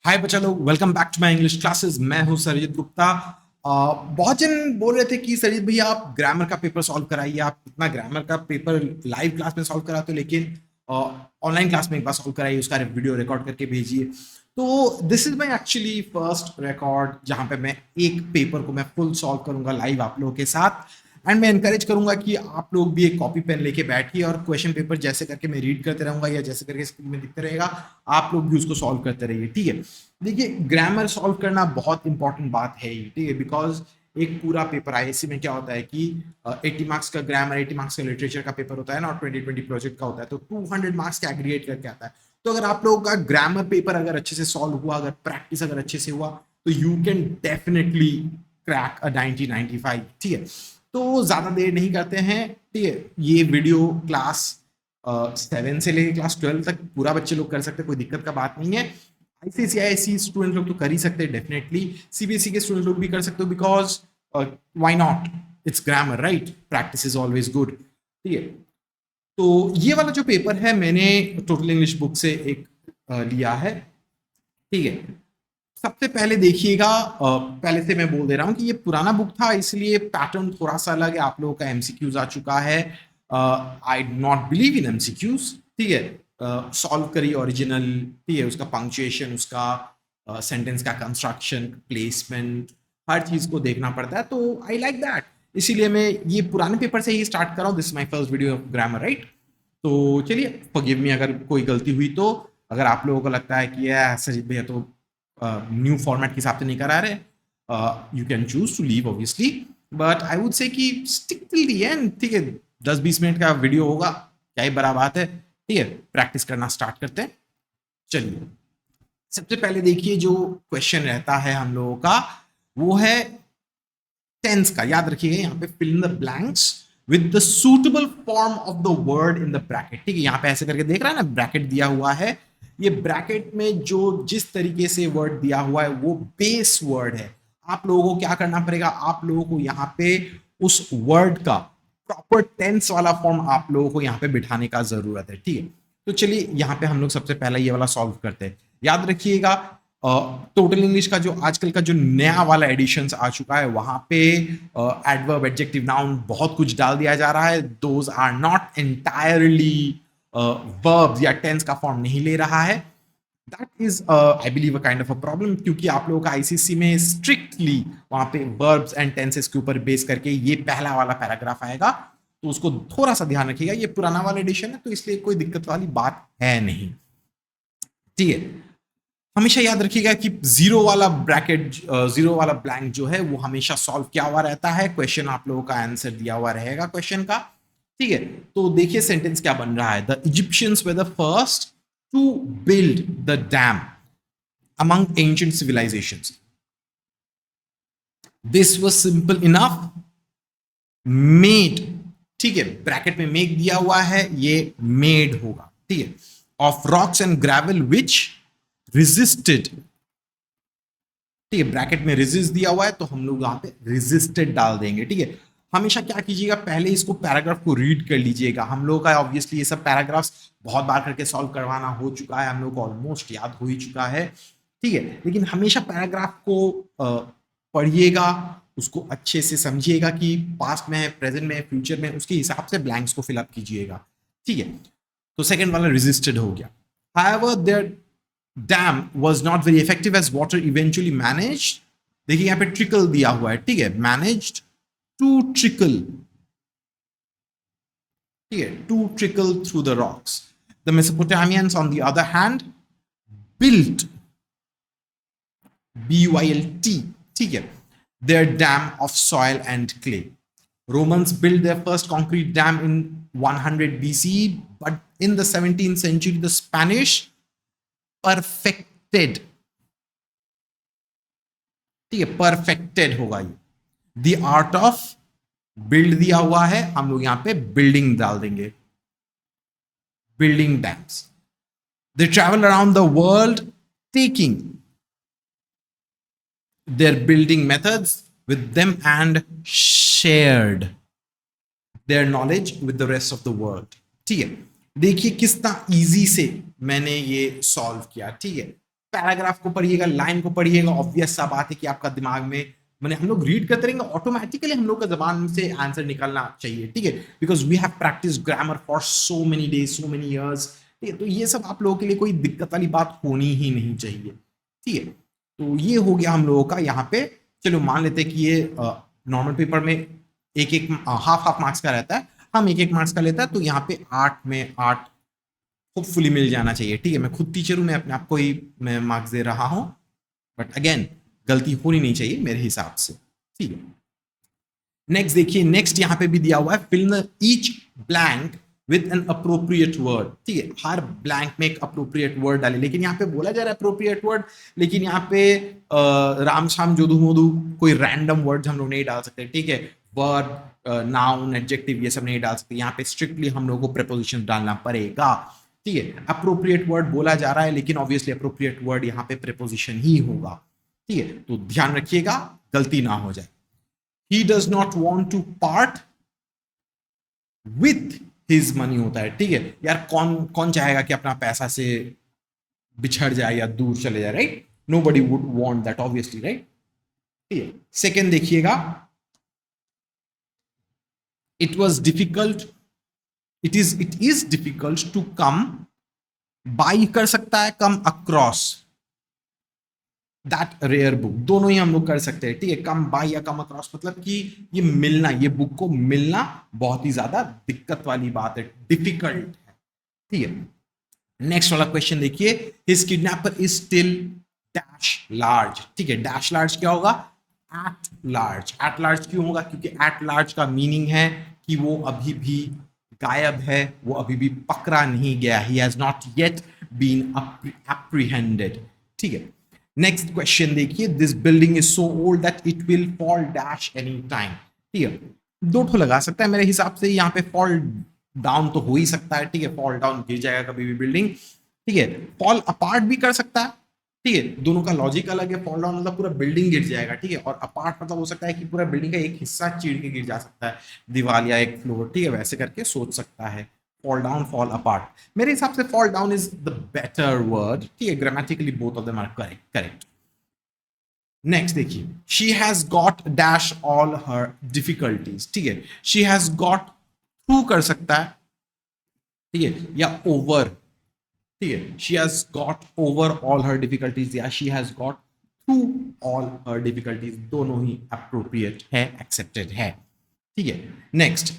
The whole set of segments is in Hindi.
हाय बच्चा लोग, welcome back to my English classes. मैं हूं सरजीत गुप्ता। बहुत जन बोल रहे थे कि सरजीत भैया आप ग्रामर का पेपर सॉल्व कराइए, आप इतना ग्रामर का पेपर लाइव क्लास में सॉल्व कराते हो, लेकिन ऑनलाइन क्लास में एक बार सॉल्व कराइए, उसका वीडियो रिकॉर्ड करके भेजिए। तो this is my actually first record जहां पे मैं एक पेपर को मैं फुल सॉल्व करूंगा लाइव आप लोगों के साथ। एंड मैं एनकरेज करूंगा कि आप लोग भी एक कॉपी पेन लेके बैठिए और क्वेश्चन पेपर जैसे करके मैं रीड करते रहूंगा या जैसे करके स्क्रीन में दिखते रहेगा, आप लोग भी उसको सॉल्व करते रहिए। ठीक है, देखिए ग्रामर सॉल्व करना बहुत इंपॉर्टेंट बात है ही, ठीक है, बिकॉज एक पूरा पेपर आईएससी में क्या होता है कि 80 मार्क्स का ग्रामर, 80 मार्क्स का लिटरेचर का पेपर होता है ना, और 2020 प्रोजेक्ट का होता है, तो 200 मार्क्स का एग्रीगेट करके आता है। तो अगर आप लोगों का ग्रामर पेपर अगर अच्छे से सॉल्व हुआ, अगर प्रैक्टिस अगर अच्छे से हुआ, तो यू कैन डेफिनेटली क्रैक अ 90-95। ठीक है, तो ज्यादा देर नहीं करते हैं। ठीक है, ये वीडियो क्लास 7 से लेकर क्लास 12 तक पूरा बच्चे लोग कर सकते हैं, कोई दिक्कत का बात नहीं है। आईसीआईसी स्टूडेंट लोग तो कर ही सकते हैं डेफिनेटली, सीबीएसई के स्टूडेंट लोग भी कर सकते हो, because why not, it's grammar right, practice is always good. ठीक है, तो ये वाला जो पेपर है मैंने टोटल इंग्लिश बुक से एक लिया है। ठीक है, सबसे पहले देखिएगा, पहले से मैं बोल दे रहा हूं कि ये पुराना बुक था, इसलिए पैटर्न थोड़ा सा अलग है। आप लोगों का एमसीक्यूज आ चुका है। आई नॉट बिलीव इन एमसीक्यूज। ठीक है, सॉल्व करिए ओरिजिनल। ठीक है, उसका पंक्चुएशन, उसका सेंटेंस का कंस्ट्रक्शन, प्लेसमेंट, हर चीज को देखना पड़ता है, तो आई लाइक दैट। इसीलिए मैं ये पुराने पेपर से ही स्टार्ट कर रहा हूँ। This my first video of grammar right. तो चलिए, फॉरगिव मी अगर कोई गलती हुई तो। अगर आप लोगों को लगता है कि यार सजीत भैया तो न्यू फॉर्मेट के हिसाब से नहीं करा रहे, you can choose to leave obviously, but I would say कि स्टिक टिल द एंड। ठीक है, 10-20 मिनट का वीडियो होगा, क्या ही बड़ा बात है। ठीक है, प्रैक्टिस करना स्टार्ट करते हैं। चलिए, सबसे पहले देखिए जो क्वेश्चन रहता है हम लोगों का, वो है टेंस का। याद रखिएगा, यहाँ पे fill in the blanks with the suitable form of the word in the bracket. ठीक है, यहाँ पे ऐसे करके देख रहा है ना, ब्रैकेट दिया हुआ है। ये ब्रैकेट में जो जिस तरीके से वर्ड दिया हुआ है वो बेस वर्ड है। आप लोगों को क्या करना पड़ेगा, आप लोगों को यहाँ पे उस वर्ड का प्रॉपर टेंस वाला फॉर्म आप लोगों को यहाँ पे बिठाने का जरूरत है। ठीक है, तो चलिए यहाँ पे हम लोग सबसे पहला ये वाला सॉल्व करते हैं। याद रखिएगा, टोटल इंग्लिश का जो आजकल का जो नया वाला एडिशन आ चुका है, वहां पे एडवर्ब, एडजेक्टिव, नाउन बहुत कुछ डाल दिया जा रहा है। Those are not entirely verbs या टेंस का फॉर्म नहीं ले रहा है। That is I believe a kind of a problem, क्योंकि आप लोगों का आईसीसी में स्ट्रिक्टली वहां पे वर्ब्स एंड टेंसेस के ऊपर बेस करके ये पहला वाला पैराग्राफ आएगा, तो उसको थोड़ा सा ध्यान रखिएगा। ये पुराना वाला एडिशन है, तो इसलिए कोई दिक्कत वाली बात है नहीं। ठीक है, हमेशा याद रखिएगा कि जीरो वाला ब्रैकेट, जीरो वाला ब्लैंक जो है वो हमेशा सॉल्व किया हुआ रहता है। क्वेश्चन आप लोगों का आंसर दिया हुआ रहेगा क्वेश्चन का। ठीक है, तो देखिए सेंटेंस क्या बन रहा है। The Egyptians were the first to build the dam among ancient civilisations. This was simple enough made. ठीक है, ब्रैकेट में मेक दिया हुआ है, ये मेड होगा। ठीक है, of rocks and gravel which resisted। ठीक है, ब्रैकेट में रेजिस्ट दिया हुआ है, तो हम लोग यहाँ पे रेजिस्टेड डाल देंगे। ठीक है, हमेशा क्या कीजिएगा, पहले इसको पैराग्राफ को रीड कर लीजिएगा। हम लोग का ऑब्वियसली ये सब पैराग्राफ्स बहुत बार करके सॉल्व करवाना हो चुका है, हम लोग को ऑलमोस्ट याद हो ही चुका है। ठीक है, लेकिन हमेशा पैराग्राफ को पढ़िएगा, उसको अच्छे से समझिएगा कि पास्ट में है, प्रेजेंट में है, फ्यूचर में, उसके हिसाब से ब्लैंक्स को फिलअप कीजिएगा। ठीक है, तो सेकेंड वाला रेजिस्टेड हो गया। However, their dam was not very effective as water eventually managed। देखिए यहाँ पे ट्रिकल दिया हुआ है। ठीक है, मैनेज्ड टू ट्रिकल। ठीक है, to trickle through the rocks. The Mesopotamians on the other hand built, BUILT। ठीक है, their dam of soil and clay। Romans built their first concrete dam in 100 BCE, but in the 17th century the Spanish perfected। ठीक है, परफेक्टेड होगा ये। द आर्ट ऑफ बिल्ड दिया हुआ है, हम लोग यहां पे बिल्डिंग डाल देंगे, building dams. They travel around the world taking their building methods with them and shared their knowledge with the rest of the world. ठीक है, देखिए कितना इजी से मैंने ये सॉल्व किया। ठीक है, पैराग्राफ को पढ़िएगा, लाइन को पढ़िएगा, ऑब्वियस सा बात है कि आपका दिमाग में मैंने हम लोग रीड करते रहेंगे, ऑटोमेटिकली हम लोग का जबान से आंसर निकलना चाहिए, ठीक है, because we have practice grammar for so many days, so many years, ठीक है, तो ये सब आप लोगों के लिए कोई दिक्कत वाली बात होनी ही नहीं चाहिए, ठीक है। तो ये हो गया हम लोगों का यहाँ पे। चलो मान लेते हैं कि ये नॉर्मल पेपर में एक एक हाफ हाफ मार्क्स का रहता है, हम एक एक मार्क्स का लेता है, तो यहाँ पे 8 में 8 होपफुली मिल जाना चाहिए, ठीक है। मैं खुद टीचर हूँ, मैं अपने आप को ही मैं मार्क्स दे रहा हूँ, बट अगेन गलती होनी नहीं चाहिए मेरे हिसाब से, ठीक है। नेक्स्ट देखिए, नेक्स्ट यहाँ पे भी दिया हुआ है, fill each blank with an appropriate word, ठीक है, हर ब्लैंक में एक अप्रोप्रिएट वर्ड डाले, लेकिन यहाँ पे बोला जा रहा है अप्रोप्रिएट वर्ड, लेकिन यहाँ पे राम शाम जोधू मोधू कोई रैंडम वर्ड हम लोग नहीं डाल सकते, ठीक है, वर्ब, नाउन, एडजेक्टिव ये सब नहीं डाल सकते, यहाँ पे स्ट्रिक्टली हम लोग को प्रीपोजिशन डालना पड़ेगा, ठीक है। अप्रोप्रिएट वर्ड बोला जा रहा है, लेकिन ऑब्वियसली अप्रोप्रिएट वर्ड यहाँ पे प्रीपोजिशन ही होगा, ठीक है, तो ध्यान रखिएगा गलती ना हो जाए। He does not want to part with his money होता है, ठीक है, यार कौन कौन चाहेगा कि अपना पैसा से बिछड़ जाए या दूर चले जाए, right, nobody would want that obviously, right, ठीक है। सेकेंड देखिएगा, it was difficult, it is difficult to come by कर सकता है, come across that rare book, दोनों ही हम लोग कर सकते हैं, ठीक है, कम बाय या कम अक्रॉस, मतलब कि ये मिलना, ये बुक को मिलना बहुत ही ज्यादा दिक्कत वाली बात है, डिफिकल्ट है, ठीक है। नेक्स्ट वाला क्वेश्चन देखिए, his kidnapper is still dash large, ठीक है, डैश लार्ज क्या होगा, एट लार्ज, एट लार्ज क्यों होगा, क्योंकि एट लार्ज का मीनिंग है कि वो अभी भी गायब है, वो अभी भी पकड़ा नहीं गया, he has not yet been apprehended, ठीक है। नेक्स्ट क्वेश्चन देखिए, this building is so old that it will fall dash any time, ठीक है, दो ठो लगा सकता है मेरे हिसाब से, यहाँ पे फॉल डाउन तो हो ही सकता है, ठीक है, फॉल डाउन गिर जाएगा कभी भी बिल्डिंग, ठीक है, फॉल अपार्ट भी कर सकता है, ठीक है, दोनों का लॉजिक अलग है, फॉल डाउन मतलब पूरा बिल्डिंग गिर जाएगा, ठीक है, और अपार्ट मतलब हो सकता है कि पूरा बिल्डिंग का एक हिस्सा चीर के गिर जा सकता है, दीवार या एक फ्लोर, ठीक है, वैसे करके सोच सकता है, fall down, fall apart, मेरे हिसाब से fall down is the better word, ठीक है, grammatically both of them are correct। Next देखिए, she has got dash all her difficulties, ठीक है, she has got through कर सकता है, ठीक है, या over, ठीक है, she has got over all her difficulties या she has got through all her difficulties, दोनों ही appropriate है, accepted है, ठीक है। Next,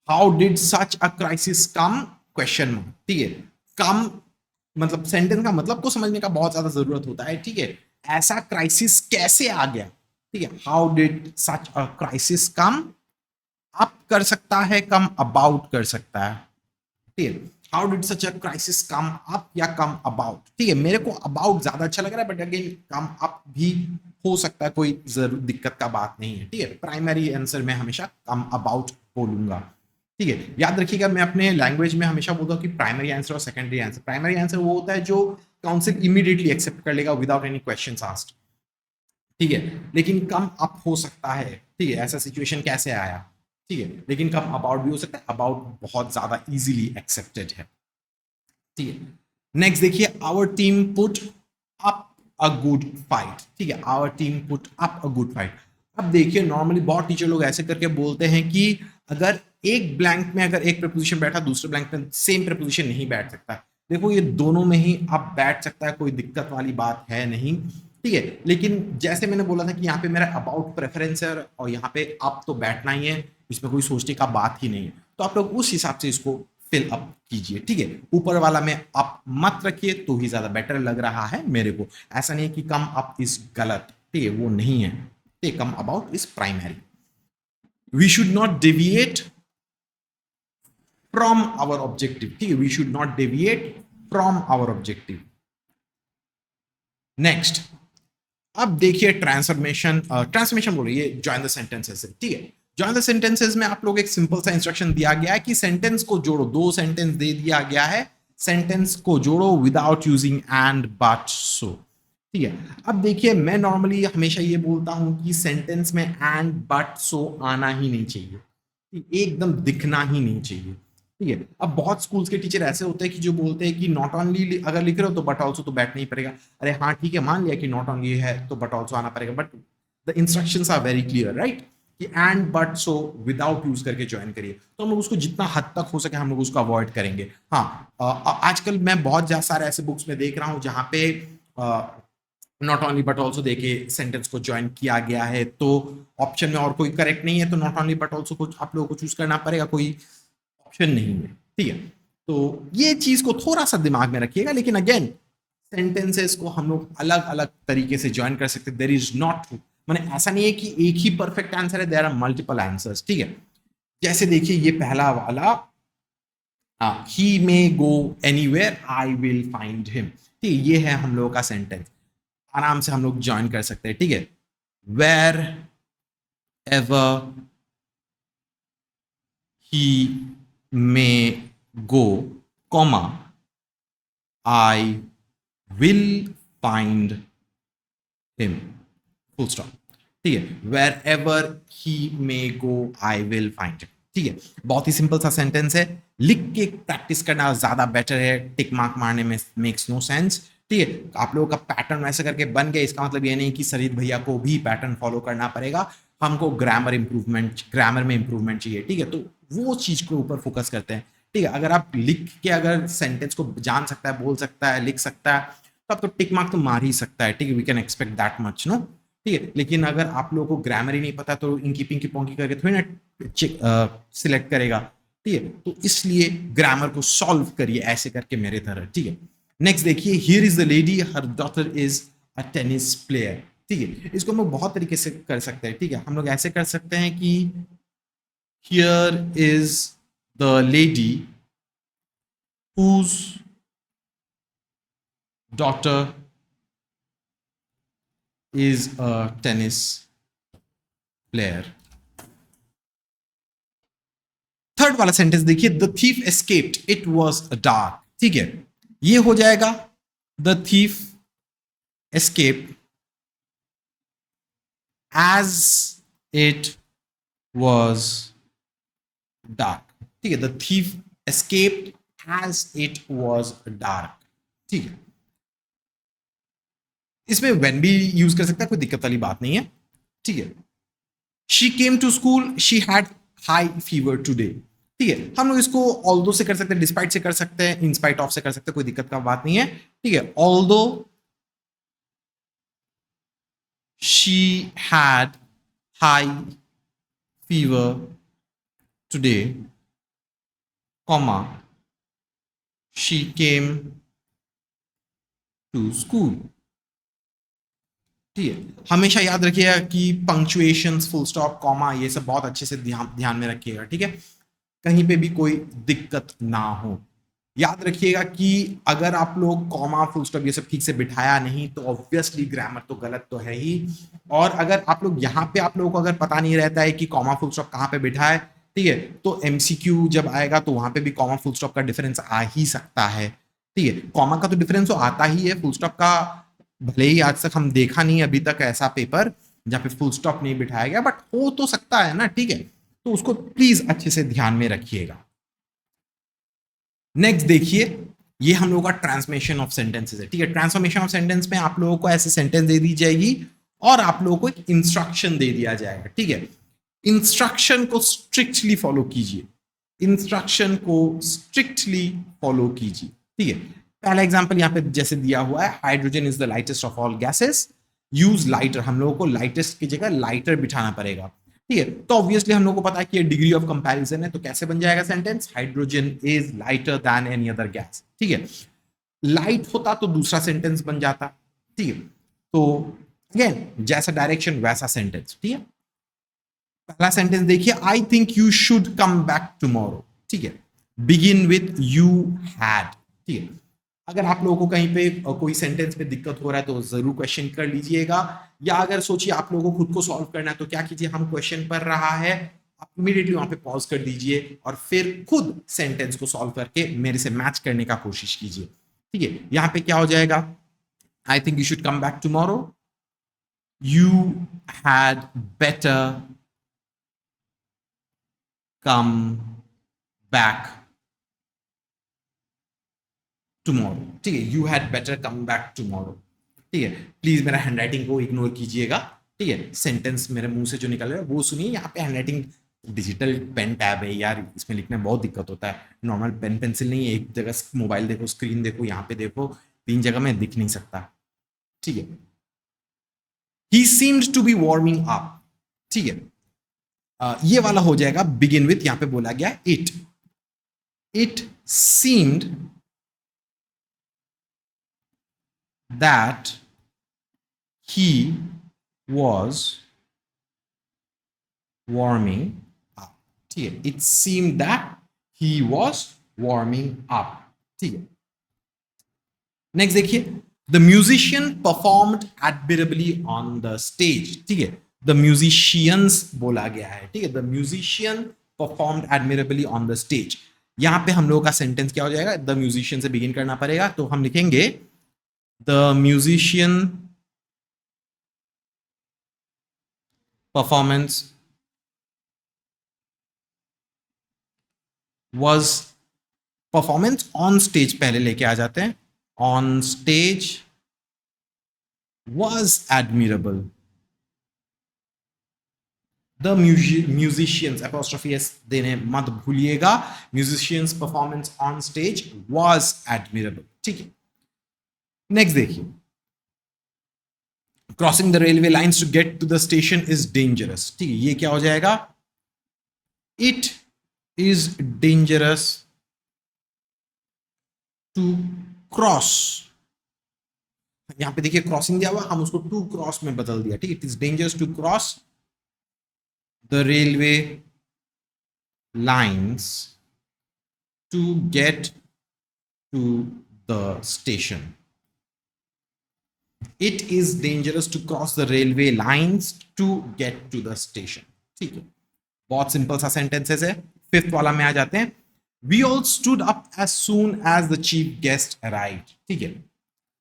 how did such a crisis come, question mark, ठीक है, कम मतलब सेंटेंस का मतलब को समझने का बहुत ज्यादा जरूरत होता है, ठीक है, ऐसा क्राइसिस कैसे आ गया, ठीक है, how did such a crisis come, up कर सकता है, कम अबाउट कर सकता है, ठीक है, how did such a crisis come up या कम अबाउट, ठीक है, मेरे को अबाउट ज्यादा अच्छा लग रहा है, बट अगेन कम अप भी हो सकता है, कोई जरूर दिक्कत का बात नहीं है, ठीक है, प्राइमरी आंसर में हमेशा कम अबाउट बोलूंगा, ठीक है। याद रखिएगा, मैं अपने लैंग्वेज में हमेशा बोलता हूँ कि प्राइमरी आंसर और सेकेंडरी आंसर, प्राइमरी आंसर वो होता है जो काउंसिल इमीडिएटली एक्सेप्ट कर लेगा विदाउट एनी क्वेश्चंस आस्क्ड, ठीक है, लेकिन कम अप हो सकता है, ठीक है, ऐसा सिचुएशन कैसे आया, ठीक है, लेकिन कम अबाउट भी हो सकता है, अबाउट बहुत ज्यादा इजीली एक्सेप्टेड है, ठीक है। नेक्स्ट देखिए, our team put up a good fight, ठीक है, our team put up a good fight. अब देखिए, नॉर्मली बहुत टीचर लोग ऐसे करके बोलते हैं कि अगर एक ब्लैंक में अगर एक प्रपोजिशन बैठा, दूसरे ब्लैंक में सेम प्रपोजिशन नहीं बैठ सकता, देखो ये दोनों में ही अब बैठ सकता है, कोई दिक्कत वाली बात है नहीं, ठीक है, लेकिन जैसे मैंने बोला था कि यहाँ पे मेरा अबाउट प्रेफरेंस है और यहाँ पे अप तो बैठना ही है, इसमें कोई सोचने का बात ही नहीं है, तो आप लोग उस हिसाब से इसको फिल अप कीजिए, ठीक है, ऊपर वाला में अप मत रखिए तो ही ज्यादा बेटर लग रहा है मेरे को, ऐसा नहीं है कि कम अप इज गलत, ठीक है, वो नहीं है, ठीक है, come about is primary. We should not deviate from our objective, ठीक है, we should not deviate from our objective. Next, अब देखिए ट्रांसफॉर्मेशन, ट्रांसफॉर्मेशन बोल रही है जॉइन द सेंटेंसेस, ठीक है, जॉइन द सेंटेंसेस में आप लोग एक सिंपल सा इंस्ट्रक्शन दिया गया है कि सेंटेंस को जोड़ो, दो सेंटेंस दे दिया गया है, सेंटेंस को जोड़ो विदाउट यूजिंग एंड बट सो, ठीक है। अब देखिए, मैं नॉर्मली हमेशा ये बोलता हूं कि सेंटेंस में एंड बट सो आना ही नहीं चाहिए, एकदम दिखना ही नहीं चाहिए, ठीक है। अब बहुत स्कूल्स के टीचर ऐसे होते हैं कि जो बोलते हैं कि नॉट ओनली अगर लिख रहे हो तो बट ऑल्सो तो बैठना ही पड़ेगा। अरे हाँ ठीक है, मान लिया कि नॉट ओनली है तो बट ऑल्सो आना पड़ेगा, but the instructions are very clear, right, कि and but so without use करके ज्वाइन करिए। तो हम लोग उसको जितना हद तक हो सके हम लोग उसको अवॉइड करेंगे। हाँ, आजकल मैं बहुत सारे ऐसे बुक्स में देख रहा हूँ जहाँ पे नॉट ओनली बट ऑल्सो देके सेंटेंस को ज्वाइन किया गया है, तो ऑप्शन में और कोई करेक्ट नहीं है तो नॉट ओनली बट ऑल्सो को आप लोगों को चूज करना पड़ेगा, कोई ऑप्शन नहीं है। ठीक है, तो ये चीज को थोड़ा सा दिमाग में रखिएगा। लेकिन अगेन सेंटेंसेस को हम लोग अलग अलग तरीके से ज्वाइन कर सकते हैं। देर इज नॉट, मैंने ऐसा नहीं है कि एक ही परफेक्ट आंसर है, देर आर मल्टीपल आंसर्स। ठीक है, जैसे देखिए ये पहला वाला, he may go anywhere I will find him. ठीक है, ये है हम लोगों का सेंटेंस, आराम से हम लोग ज्वाइन कर सकते हैं। ठीक है, wherever he may go, comma, I will find him, full stop. ठीक है, wherever he may go I will find him. ठीक है, बहुत ही सिंपल सा सेंटेंस है, लिख के प्रैक्टिस करना ज्यादा बेटर है, टिक मार्क मारने में मेक्स नो सेंस। ठीक है, आप लोगों का पैटर्न वैसे करके बन गया, इसका मतलब ये नहीं कि सरित भैया को भी पैटर्न फॉलो करना पड़ेगा, हमको ग्रामर में इंप्रूवमेंट चाहिए। ठीक है, तो वो चीज के ऊपर फोकस करते हैं। ठीक है, अगर आप लिख के अगर सेंटेंस को जान सकता है, बोल सकता है, लिख सकता है, तो आप तो टिक मार्क तो मार ही सकता है। ठीक है, we can expect that much, no. ठीक है, लेकिन अगर आप लोगों को ग्रामर ही नहीं पता तो इनकी पिंकी पोंकी करके थोड़ी ना सिलेक्ट करेगा। ठीक है, तो इसलिए ग्रामर को सॉल्व करिए ऐसे करके मेरे तरह। ठीक है, नेक्स्ट देखिए, here is the lady, her daughter is a tennis player. ठीक है, इसको हम लोग बहुत तरीके से कर सकते हैं। ठीक है, हम लोग ऐसे कर सकते हैं कि here is the lady whose daughter is a tennis player। Third वाला सेंटेंस देखिए, the thief escaped, it was dark. ठीक है, ये हो जाएगा the thief escaped as it was dark. ठीक है, the thief escaped as it was dark. ठीक है, इसमें वेन भी यूज कर सकता है, कोई दिक्कत वाली बात नहीं है। ठीक है, she came to school, she had high fever today. ठीक है, हम लोग इसको ऑल्दो से कर सकते हैं, डिस्पाइट से कर सकते हैं, इंस्पाइट ऑफ से कर सकते हैं, कोई दिक्कत का बात नहीं है। ठीक है, although she had high fever today, comma, she came to school. ठीक है, हमेशा याद रखिएगा कि पंक्चुएशन, फुल स्टॉप, कॉमा, ये सब बहुत अच्छे से ध्यान में रखिएगा। ठीक है, कहीं पे भी कोई दिक्कत ना हो। याद रखिएगा कि अगर आप लोग कॉमा, फुल स्टॉप ये सब ठीक से बिठाया नहीं तो ऑब्वियसली ग्रामर तो गलत तो है ही। और अगर आप लोग यहाँ पे आप लोगों को अगर पता नहीं रहता है कि कॉमा फुल स्टॉप कहाँ पे बिठाए, ठीक है, तो एमसीक्यू जब आएगा तो वहां पे भी कॉमा फुल स्टॉप का डिफरेंस आ ही सकता है। ठीक है, कॉमा का तो डिफरेंस तो आता ही है, फुल स्टॉप का भले ही आज तक हम देखा नहीं अभी तक ऐसा पेपर जहाँ पे फुल स्टॉप नहीं बिठाया गया, बट हो तो सकता है ना। ठीक है, तो उसको प्लीज अच्छे से ध्यान में रखिएगा। नेक्स्ट देखिए, ये हम लोगों का ट्रांसमेशन ऑफ सेंटेंसेस है। ठीक है, ट्रांसफॉर्मेशन ऑफ सेंटेंस में आप लोगों को ऐसे सेंटेंस दे दी जाएगी और आप लोगों को एक इंस्ट्रक्शन दे दिया जाएगा। ठीक है, इंस्ट्रक्शन को स्ट्रिक्टली फॉलो कीजिए, इंस्ट्रक्शन को स्ट्रिक्टली फॉलो कीजिए। ठीक है, पहला एग्जांपल यहाँ पे जैसे दिया हुआ है, hydrogen is the lightest of all gases, use lighter, हम लोगों को लाइटेस्ट की जगह लाइटर बिठाना पड़ेगा। ठीक है, तो ऑब्वियसली हम लोग को पता है कि ये डिग्री ऑफ कंपैरिजन है, तो कैसे बन जाएगा sentence, hydrogen is lighter than any other gas. ठीक है, लाइट होता तो दूसरा सेंटेंस बन जाता। ठीक है, तो अगेन जैसा डायरेक्शन वैसा सेंटेंस। ठीक है, पहला सेंटेंस देखिए, I think you should come back tomorrow. ठीक है, बिगिन विथ यू हैड। ठीक है, अगर आप लोगों को कहीं पे कोई सेंटेंस में दिक्कत हो रहा है तो जरूर क्वेश्चन कर लीजिएगा, या अगर सोचिए आप लोगों को खुद को सॉल्व करना है तो क्या कीजिए, हम क्वेश्चन पढ़ रहा है, आप इमीडिएटली वहां पे पॉज कर दीजिए और फिर खुद सेंटेंस को सॉल्व करके मेरे से मैच करने का कोशिश कीजिए। ठीक है, यहां पे क्या हो जाएगा, I think you should come back tomorrow, you had better come back tomorrow, ठीक है, you had better come back tomorrow, ठीक है, प्लीज मेरा हैंडराइटिंग को इग्नोर कीजिएगा, ठीक है, सेंटेंस मेरे मुंह से जो निकल रहा है वो सुनिए, यहाँ पे हैंडराइटिंग डिजिटल पेन टैब है यार, इसमें लिखने में बहुत दिक्कत होता है, नॉर्मल पेन पेंसिल नहीं है, एक जगह मोबाइल देखो, स्क्रीन देखो, यहाँ पे देखो, तीन जगह में दिख नहीं सकता, ठीक है। He seemed to be warming up, ठीक है, ये वाला हो जाएगा बिगिन विथ, यहां पे बोला गया it seemed that he was warming up, ठीक है, it seemed that he was warming up, ठीक है। नेक्स्ट देखिए, the musician performed admirably on the stage, ठीक है, द म्यूजिशियंस बोला गया है, ठीक है, the musician performed admirably on the stage, यहां पे हम लोगों का सेंटेंस क्या हो जाएगा, द म्यूजिशियन से बिगिन करना पड़ेगा, तो हम लिखेंगे the musician performance was performance on stage पहले लेके आ जाते हैं, on stage was admirable, the musicians apostrophe s देने मत भूलिएगा, musicians performance on stage was admirable, ठीक है। नेक्स्ट देखिए, crossing the railway lines to get to the station is dangerous, ठीक है, ये क्या हो जाएगा, it is dangerous to cross, यहां पे देखिए क्रॉसिंग दिया हुआ, हम उसको टू क्रॉस में बदल दिया, ठीक है, it is dangerous to cross the railway lines to get to the station, it is dangerous to cross the railway lines to get to the station, ठीक है, बहुत सिंपल सा सेंटेंसेस है। फिफ्थ वाला में आ जाते हैं, we all stood up as soon as the chief guest arrived, ठीक है,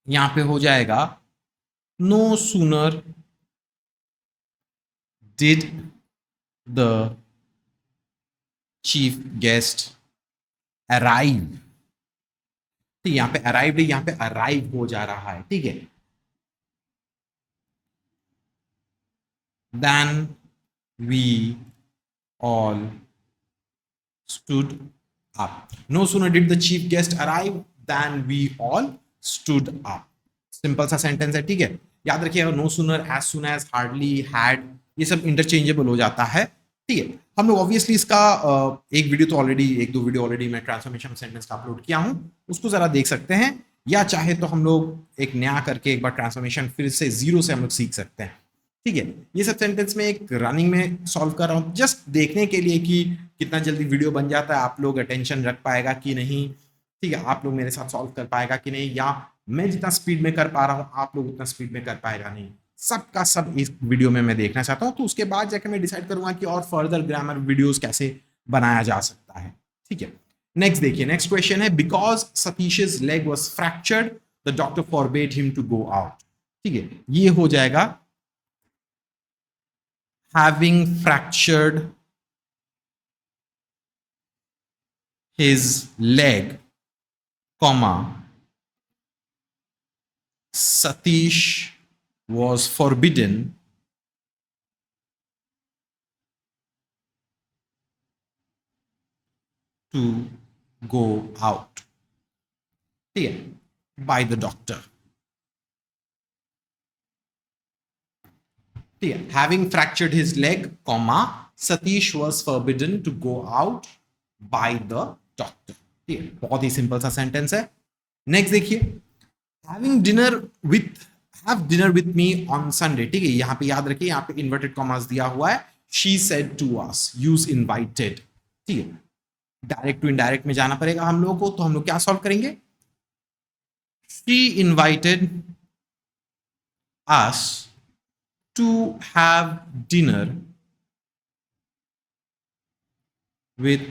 यहां पे हो जाएगा no sooner did the chief guest arrive, ठीक, यहां पे अराइव्ड, यहां पे अराइव हो जा रहा है, ठीक है, then we all stood up, no sooner did the chief guest arrive than we all stood up, simple सा सेंटेंस है, ठीक है, याद रखिएगा no sooner, as soon as, hardly, had, ये सब इंटरचेंजेबल हो जाता है, ठीक है। हम लोग ऑब्वियसली इसका एक वीडियो तो ऑलरेडी, एक दो वीडियो ऑलरेडी मैं ट्रांसफॉर्मेशन सेंटेंस का अपलोड किया हूं, उसको जरा देख सकते हैं, या चाहे तो हम लोग एक नया करके एक बार ट्रांसफॉर्मेशन फिर से जीरो से हम लोग सीख सकते हैं, ठीक है। ये सब सेंटेंस में एक रनिंग में सॉल्व कर रहा हूँ, जस्ट देखने के लिए कि कितना जल्दी वीडियो बन जाता है, आप लोग अटेंशन रख पाएगा कि नहीं, ठीक है, आप लोग मेरे साथ सॉल्व कर पाएगा कि नहीं, या मैं जितना स्पीड में कर पा रहा हूँ आप लोग उतना स्पीड में कर पाएगा नहीं, सबका सब इस वीडियो में मैं देखना चाहता हूँ, तो उसके बाद जाकर मैं डिसाइड करूंगा कि और फर्दर ग्रामर वीडियोस कैसे बनाया जा सकता है, ठीक है। नेक्स्ट देखिए, नेक्स्ट क्वेश्चन है, because Satish's leg was fractured the doctor forbade him to go out, ठीक है, ये हो जाएगा having fractured his leg, comma, Satish was forbidden to go out, ठीक है, by the doctor, ठीक है, having fractured his leg, comma, Satish was forbidden to go out by the doctor, ठीक है, बहुत ही सिंपल सा सेंटेंस है। नेक्स्ट देखिए, having dinner with, have dinner with me on Sunday, ठीक है, यहां पे याद रखिए, यहां पे इन्वर्टेड कॉमास दिया हुआ है, she said to us, you're invited, ठीक है, डायरेक्ट टू इनडायरेक्ट में जाना पड़ेगा हम लोगों को, तो हम लोग क्या सॉल्व करेंगे, she invited us to have dinner with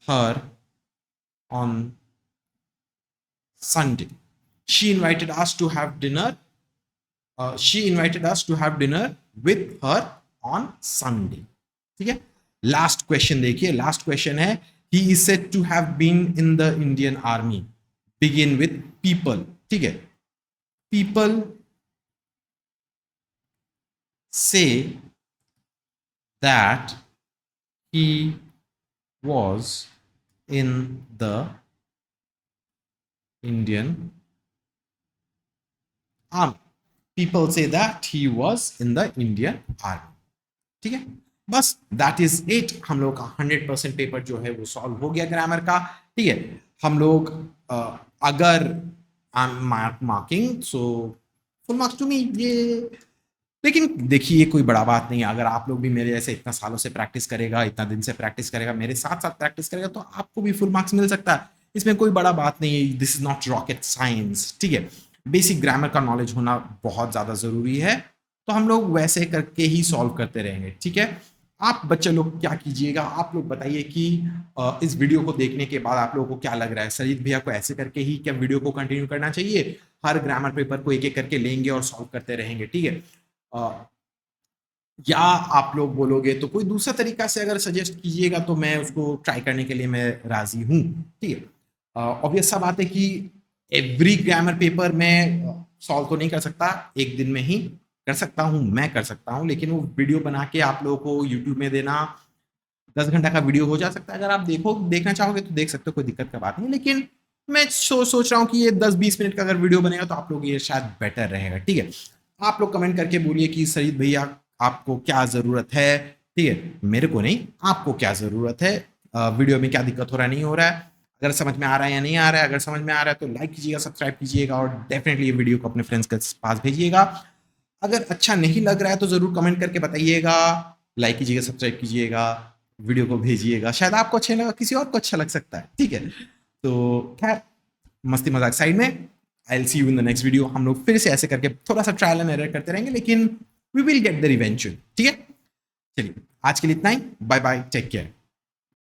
her on Sunday. She invited us to have dinner. She invited us to have dinner with her on Sunday. ठीक है, लास्ट क्वेश्चन देखिए, लास्ट क्वेश्चन है, he is said to have been in the Indian army begin with people, ठीक है। People say that he was in the Indian army. People say that he was in the Indian army. ठीक है, बस दैट इज इट। हम लोग का 100% पेपर जो है वो सॉल्व हो गया ग्रामर का। ठीक है, हम लोग अगर I am marking so full marks to me ये, लेकिन देखिए कोई बड़ा बात नहीं है। अगर आप लोग भी मेरे जैसे इतना सालों से प्रैक्टिस करेगा, इतना दिन से प्रैक्टिस करेगा, मेरे साथ साथ प्रैक्टिस करेगा, तो आपको भी फुल मार्क्स मिल सकता है। इसमें कोई बड़ा बात नहीं है। This is not rocket science, ठीक है। बेसिक ग्रामर का नॉलेज होना बहुत ज़्यादा ज़रूरी है, तो हम लोग वैसे करके ही सॉल्व करते रहेंगे, ठीक है। आप बच्चे लोग क्या कीजिएगा, आप लोग बताइए कि इस वीडियो को देखने के बाद आप लोगों को क्या लग रहा है। सरित भैया को ऐसे करके ही क्या वीडियो को कंटिन्यू करना चाहिए, हर ग्रामर पेपर को एक एक करके लेंगे और सॉल्व करते रहेंगे, ठीक है। या आप लोग बोलोगे तो कोई दूसरा तरीका से अगर सजेस्ट कीजिएगा तो मैं उसको ट्राई करने के लिए मैं राजी हूँ, ठीक है। ऑब्वियस सा बात है कि एवरी ग्रामर पेपर में सॉल्व तो नहीं कर सकता, एक दिन में ही कर सकता हूँ, मैं कर सकता हूँ, लेकिन वो वीडियो बना के आप लोगों को यूट्यूब में देना 10 घंटा का वीडियो हो जा सकता है। अगर आप देखना चाहोगे तो देख सकते हो, कोई दिक्कत का बात नहीं। लेकिन मैं सोच रहा हूँ कि ये 10-20 मिनट का अगर वीडियो बनेगा तो आप लोग ये शायद बेटर रहेगा, ठीक है। आप लोग कमेंट करके बोलिए कि सरित भैया आपको क्या ज़रूरत है, ठीक है। मेरे को नहीं, आपको क्या ज़रूरत है, वीडियो में क्या दिक्कत हो रहा है, नहीं हो रहा है, अगर समझ में आ रहा है या नहीं आ रहा है। अगर समझ में आ रहा है तो लाइक कीजिएगा, सब्सक्राइब कीजिएगा और डेफिनेटली ये वीडियो को अपने फ्रेंड्स के पास भेजिएगा। अगर अच्छा नहीं लग रहा है तो ज़रूर कमेंट करके बताइएगा, लाइक कीजिएगा, सब्सक्राइब कीजिएगा, वीडियो को भेजिएगा। शायद आपको अच्छा लगा, किसी और को अच्छा लग सकता है, ठीक है। तो खैर, मस्ती मजाक साइड में, I will see you in the next video. हम लोग फिर से ऐसे करके थोड़ा सा ट्रायल एंड एरर करते रहेंगे, लेकिन we will get there eventually, ठीक है। चलिए आज के लिए इतना ही, बाय बाय, टेक केयर।